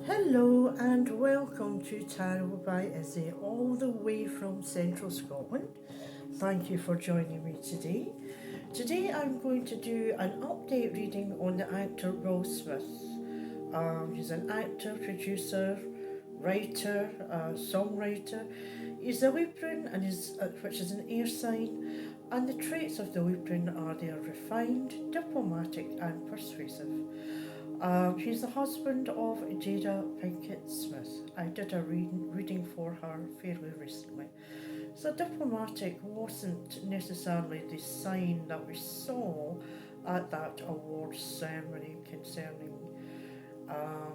Hello and welcome to Tarot by Izzie, all the way from Central Scotland. Thank you for joining me today. Today I'm going to do an update reading on the actor Will Smith. He's an actor, producer, writer, songwriter. He's a Libran, which is an air sign, and the traits of the Libran are they are refined, diplomatic, and persuasive. He's the husband of Jada Pinkett Smith. I did a reading for her fairly recently. So diplomatic wasn't necessarily the sign that we saw at that awards ceremony concerning um,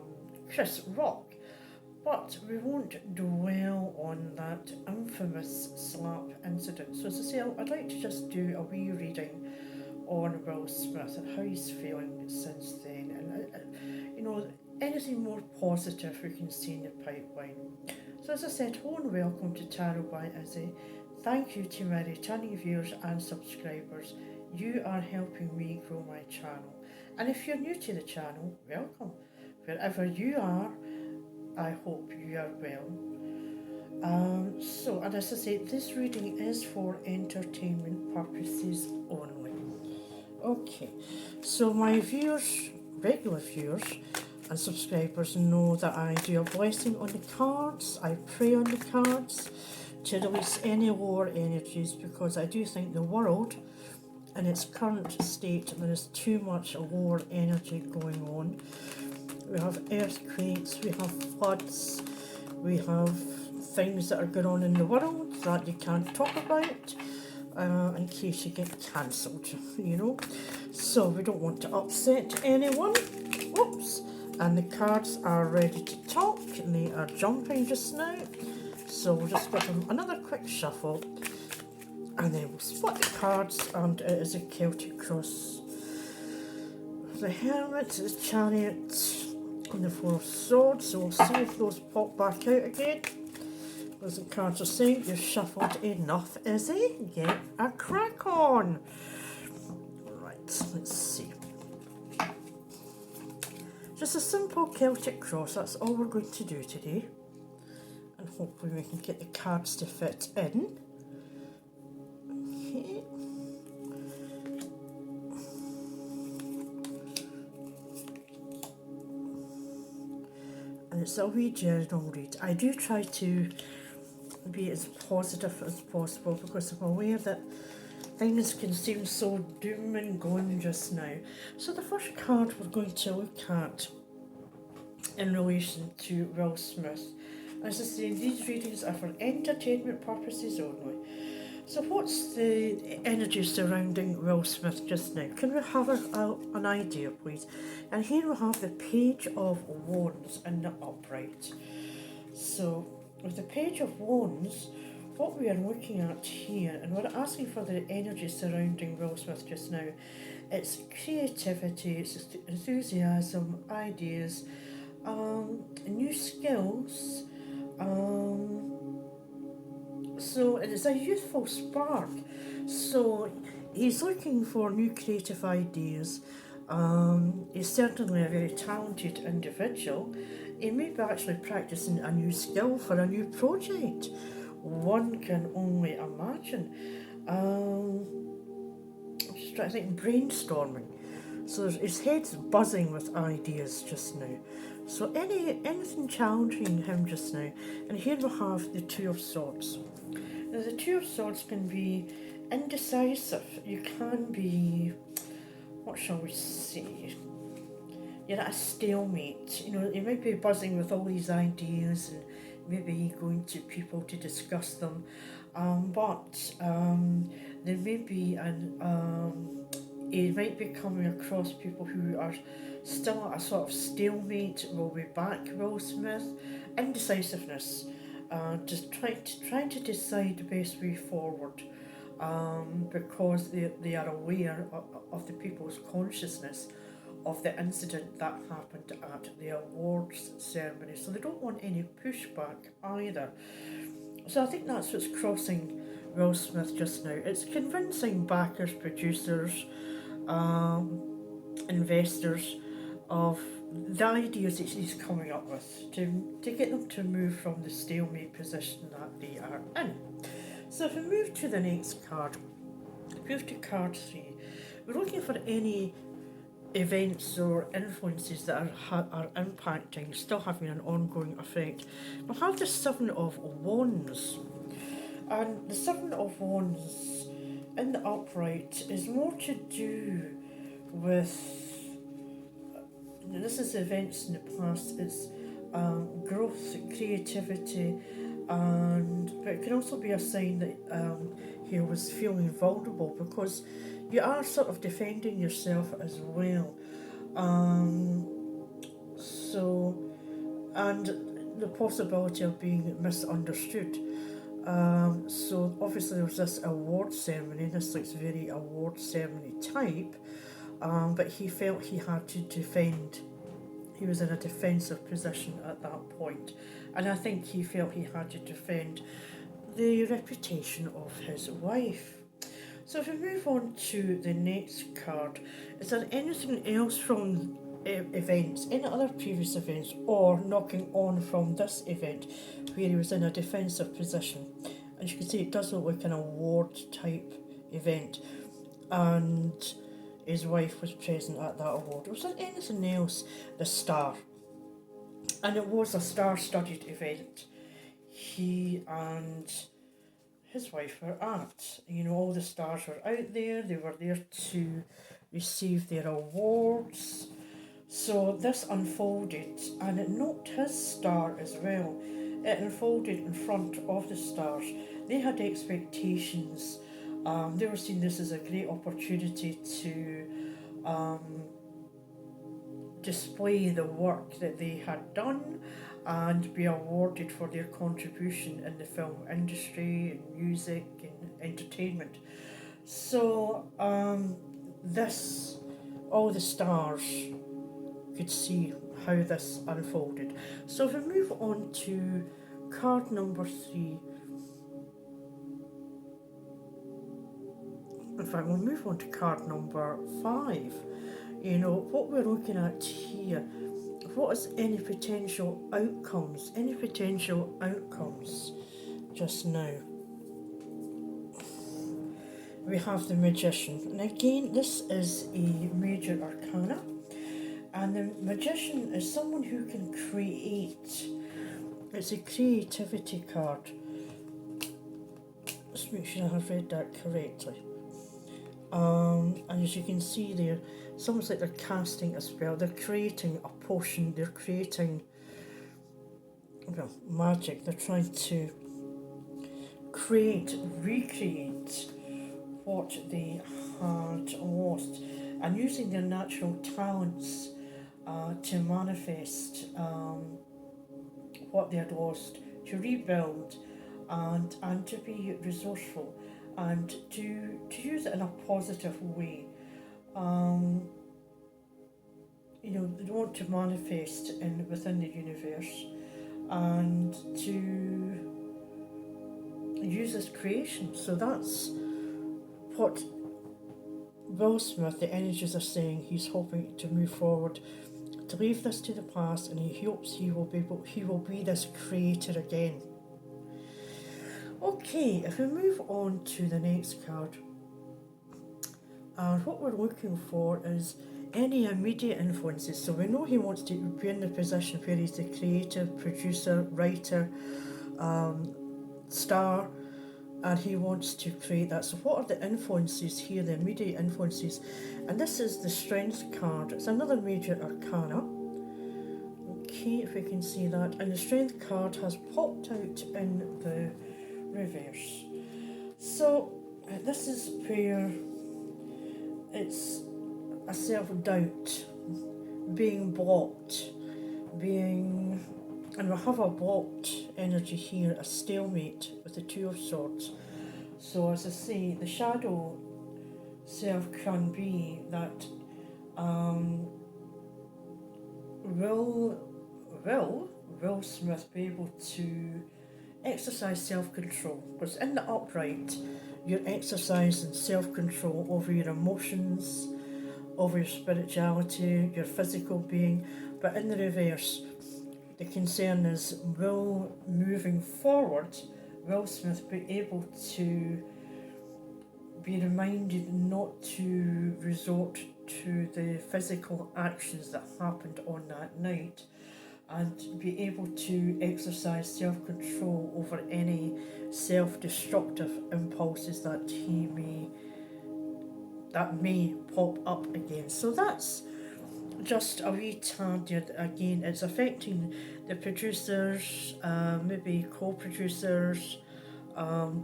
Chris Rock, but we won't dwell on that infamous slap incident. So as I say, I'd like to just do a wee reading on Will Smith and how he's feeling since then, and anything more positive we can see in the pipeline. So as I said, hello and welcome to Tarot by Izzie. Thank you to my returning viewers and subscribers. You are helping me grow my channel, and if you're new to the channel, welcome. Wherever you are, I hope you are well. And as I say, this reading is for entertainment purposes only. Okay, so my viewers, regular viewers and subscribers know that I do a blessing on the cards. I pray on the cards to release any lower energies, because I do think the world in its current state, there is too much lower energy going on. We have earthquakes, we have floods, we have things that are going on in the world that you can't talk about in case you get cancelled, So we don't want to upset anyone. Whoops. And the cards are ready to talk, and they are jumping just now. So we'll just give them another quick shuffle, and then we'll split the cards, and it is a Celtic cross. The Hermit, the Chariot, and the Four of Swords. So we'll see if those pop back out again. As the cards are saying, you've shuffled enough, Izzie. Get a crack on. Right, let's see. Just a simple Celtic cross, that's all we're going to do today. And hopefully we can get the cards to fit in. Okay. And it's a wee journal read. I do try to be as positive as possible, because I'm aware that things can seem so doom and gloom just now. So the first card we're going to look at in relation to Will Smith, as I say, these readings are for entertainment purposes only. So what's the energy surrounding Will Smith just now? Can we have an idea, please? And here we have the Page of Wands in the upright. So with the Page of Wands, what we are looking at here, and we're asking for the energy surrounding Will Smith just now, it's creativity, it's enthusiasm, ideas, new skills. So it is a youthful spark. So he's looking for new creative ideas. He's certainly a very talented individual. He may be actually practicing a new skill for a new project. One can only imagine. I'm just trying to think, brainstorming. So his head's buzzing with ideas just now. So anything challenging him just now. And here we have the Two of Swords. Now the Two of Swords can be indecisive. You can be, what shall we say? You're at a stalemate. You might be buzzing with all these ideas and maybe going to people to discuss them, but there may be you might be coming across people who are still at a sort of stalemate. Will we back Will Smith? Indecisiveness, just trying to decide the best way forward, because they are aware of the people's consciousness of the incident that happened at the awards ceremony, so they don't want any pushback either. So I think that's what's crossing Will Smith just now. It's convincing backers, producers, investors of the ideas that he's coming up with to get them to move from the stalemate position that they are in. So if we move to the next card, move to card 3, we're looking for any events or influences that are impacting, still having an ongoing effect. We'll have the Seven of Wands. And the Seven of Wands in the upright is more to do with, this is events in the past, it's growth, creativity, but it can also be a sign that he was feeling vulnerable, because you are sort of defending yourself as well. And the possibility of being misunderstood. So obviously there was this award ceremony, this looks very award ceremony type, but he felt he had to defend. He was in a defensive position at that point, and I think he felt he had to defend the reputation of his wife. So if we move on to the next card, is there anything else from events, any other previous events, or knocking on from this event where he was in a defensive position? And you can see it does look like an award type event, and his wife was present at that award. Was there anything else? The star. And it was a star-studded event. He and his wife were at. You know, all the stars were out there. They were there to receive their awards. So this unfolded, and it knocked his star as well. It unfolded in front of the stars. They had expectations. They were seeing this as a great opportunity to display the work that they had done and be awarded for their contribution in the film industry and music and entertainment. So all the stars could see how this unfolded. So if we move on to card number 3, in fact we'll move on to card number 5. You know, what we're looking at here, what is any potential outcomes just now? We have the Magician, and again this is a major arcana, and the Magician is someone who can create. It's a creativity card. Let's make sure I have read that correctly. And as you can see there, it's almost like they're casting a spell, they're creating a potion, they're creating magic, they're trying to recreate what they had lost, and using their natural talents to manifest what they had lost, to rebuild and to be resourceful and to use it in a positive way. You know, they want to manifest within the universe and to use this creation. So that's what Will Smith, the energies are saying. He's hoping to move forward, to leave this to the past, and he hopes he will be this creator again. Okay, if we move on to the next card, and what we're looking for is any immediate influences. So we know he wants to be in the position where he's the creative, producer, writer, star, and he wants to create that. So what are the influences here, the immediate influences? And this is the Strength card. It's another major arcana. Okay, if we can see that. And the Strength card has popped out in the reverse. So this is where it's a self-doubt, being blocked, and we have a blocked energy here, a stalemate with the Two of Swords. So as I say, the shadow self can be that Will Smith be able to exercise self-control? Because in the upright, you're exercising self-control over your emotions, over your spirituality, your physical being, But in the reverse, the concern is, will moving forward, Will Smith be able to be reminded not to resort to the physical actions that happened on that night, and be able to exercise self-control over any self-destructive impulses that may pop up again. So that's just a wee tad. Again, it's affecting the producers, maybe co-producers,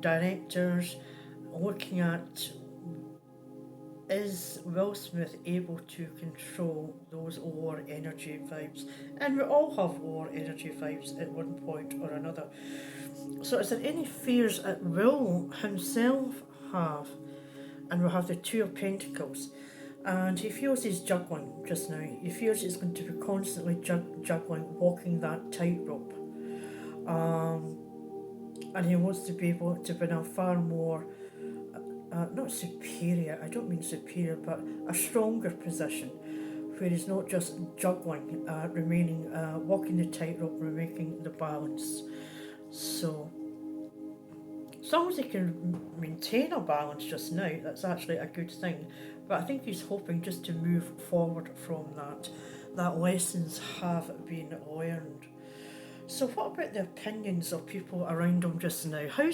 directors, looking at, is Will Smith able to control those lower energy vibes? And we all have lower energy vibes at one point or another. So is there any fears that Will himself have? And we'll have the Two of Pentacles. And he feels he's juggling just now. He feels he's going to be constantly juggling, walking that tightrope. And he wants to be able to be in a far more, not superior, I don't mean superior, but a stronger position, where he's not just juggling, walking the tightrope, remaining the balance. So, as long as he can maintain a balance just now, that's actually a good thing. But I think he's hoping just to move forward from that lessons have been learned. So what about the opinions of people around him just now? How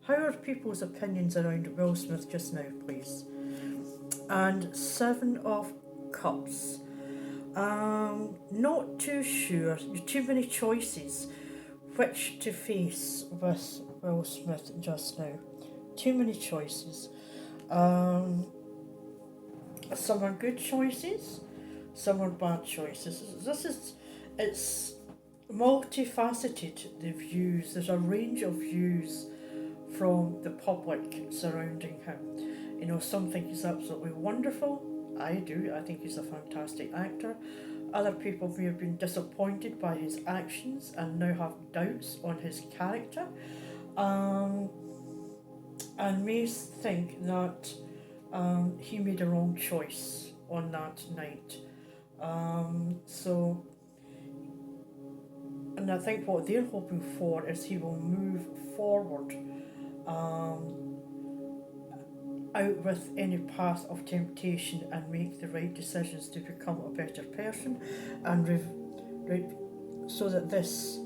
are people's opinions around Will Smith just now, please? And Seven of Cups. Not too sure. Too many choices which to face with Will Smith just now. Too many choices. Some are good choices, some are bad choices. It's multifaceted, the views. There's a range of views from the public surrounding him. Some think he's absolutely wonderful. I do. I think he's a fantastic actor. Other people may have been disappointed by his actions and now have doubts on his character, and may think that he made a wrong choice on that night. And I think what they're hoping for is he will move forward out with any path of temptation and make the right decisions to become a better person, and so that this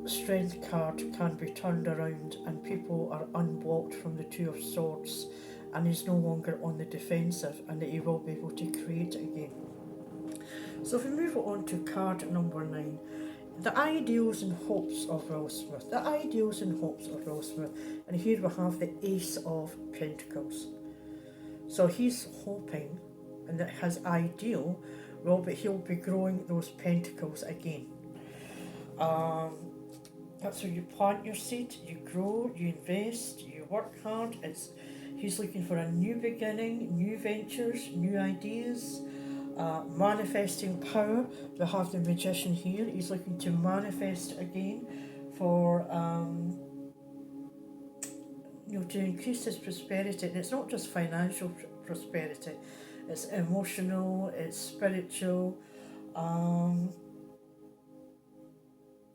strength card can be turned around and people are unblocked from the Two of Swords, and he's no longer on the defensive, and that he will be able to create again. So if we move on to card number 9, the ideals and hopes of Will Smith. The ideals and hopes of Will Smith. And here we have the Ace of Pentacles. So he's hoping, and that his ideal will be he'll be growing those pentacles again. That's where you plant your seed, you grow, you invest, you work hard. He's looking for a new beginning, new ventures, new ideas. Manifesting power. We have the Magician here. He's looking to manifest again for to increase his prosperity. And it's not just financial prosperity, it's emotional, it's spiritual.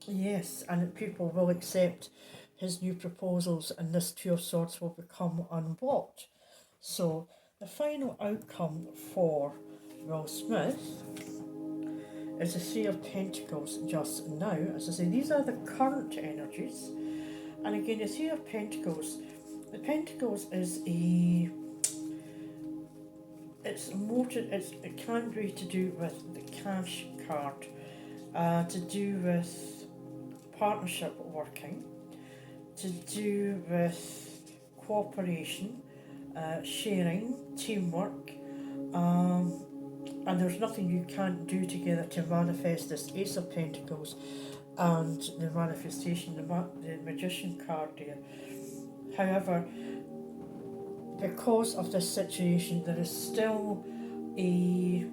Yes, and people will accept his new proposals, and this Two of Swords will become unblocked. So the final outcome for Will Smith is the Three of Pentacles just now. As I say, these are the current energies. And again, the Three of Pentacles, the Pentacles is it can be to do with the cash card, to do with partnership working, to do with cooperation, sharing, teamwork, and there's nothing you can't do together to manifest this Ace of Pentacles and the manifestation, the Magician card there. However, because of this situation, there is still an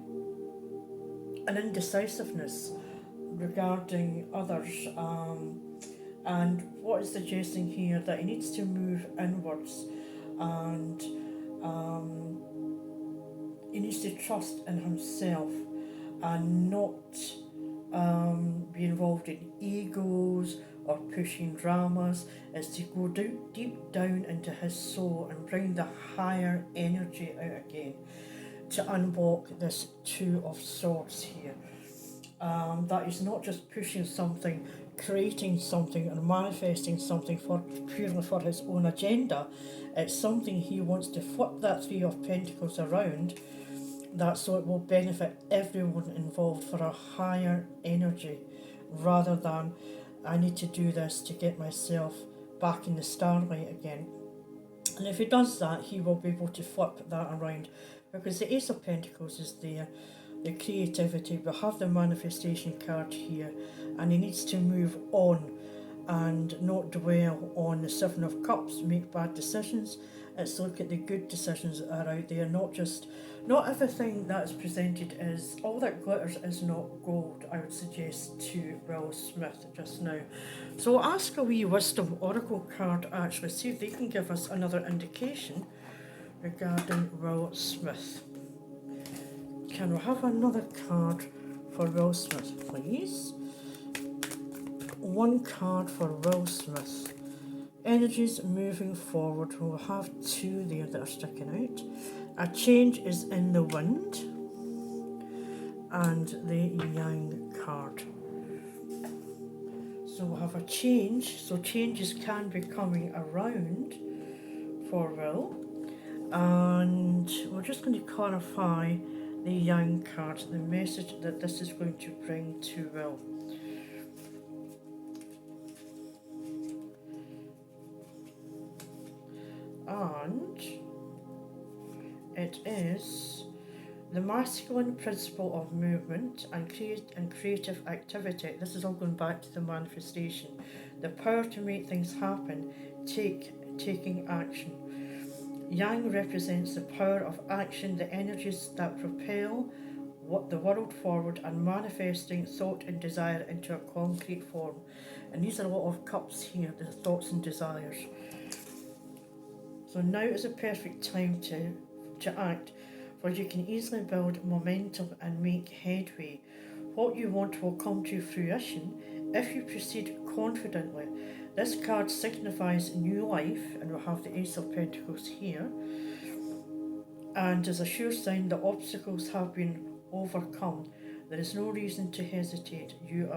indecisiveness regarding others, and what is suggesting here that he needs to move inwards, and he needs to trust in himself, and not be involved in egos or pushing dramas. Is to go deep down into his soul and bring the higher energy out again to unblock this Two of Swords here. That is not just pushing something, creating something, and manifesting something for purely for his own agenda. It's something he wants to flip that Three of Pentacles around, that so it will benefit everyone involved for a higher energy, rather than I need to do this to get myself back in the starlight again. And if he does that, he will be able to flip that around, because the Ace of Pentacles is there, the creativity. We have the manifestation card here, and he needs to move on and not dwell on the Seven of Cups, make bad decisions. It's look at the good decisions that are out there, not everything that is presented is, all that glitters is not gold, I would suggest to Will Smith just now. So we'll ask a wee wisdom oracle card, actually, see if they can give us another indication regarding Will Smith. Can we have another card for Will Smith, please? One card for Will Smith. Energies moving forward. We'll have two there that are sticking out. A change is in the wind. And the Yang card. So we'll have a change. So changes can be coming around for Will. And we're just going to clarify the Yang card, the message that this is going to bring to Will. And it is the masculine principle of movement and creative activity. This is all going back to the manifestation. The power to make things happen, taking action. Yang represents the power of action, the energies that propel the world forward and manifesting thought and desire into a concrete form. And these are a lot of cups here, the thoughts and desires. So now is a perfect time to act, for you can easily build momentum and make headway. What you want will come to fruition if you proceed confidently. This card signifies new life, and we'll have the Ace of Pentacles here. And as a sure sign that obstacles have been overcome, there is no reason to hesitate. You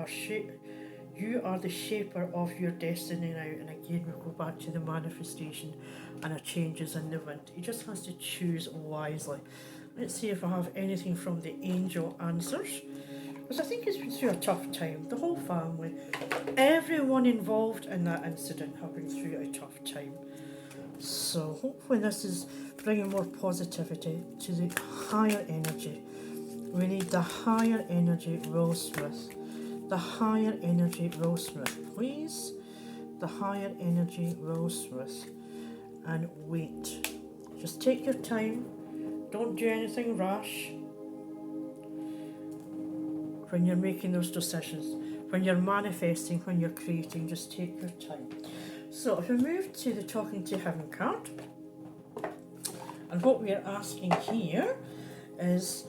are the shaper of your destiny now. And again, we'll go back to the manifestation and a change is in the wind. He just has to choose wisely. Let's see if I have anything from the angel answers, because I think it's been through a tough time. The whole family, everyone involved in that incident have been through a tough time. So hopefully this is bringing more positivity to the higher energy. We need the higher energy, Will Smith. The higher energy, Will Smith, please. The higher energy, Will Smith. And wait. Just take your time. Don't do anything rash when you're making those decisions. When you're manifesting, when you're creating, just take your time. So if we move to the Talking to Heaven card, and what we're asking here is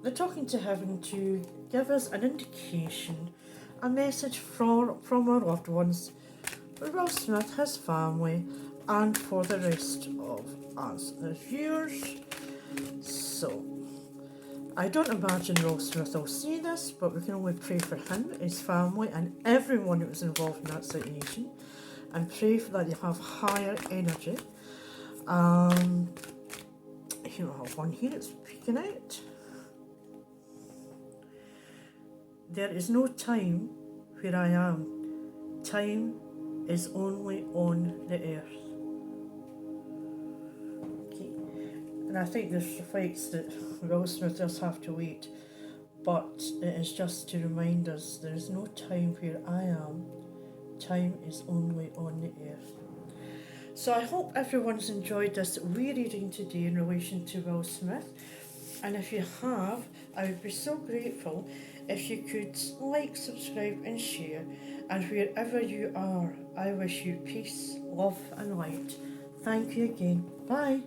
the Talking to Heaven to give us an indication, a message from our loved ones, for Will Smith, his family, and for the rest of us, the viewers. So, I don't imagine Will Smith will see this, but we can only pray for him, his family, and everyone that was involved in that situation, and pray for that they have higher energy. Here we have one here that's peeking out. There is no time where I am. Time is only on the earth. Okay. And I think this reflects that Will Smith does have to wait. But it is just to remind us there is no time where I am. Time is only on the earth. So I hope everyone's enjoyed this wee reading today in relation to Will Smith. And if you have, I would be so grateful if you could like, subscribe and share. And wherever you are, I wish you peace, love and light. Thank you again. Bye.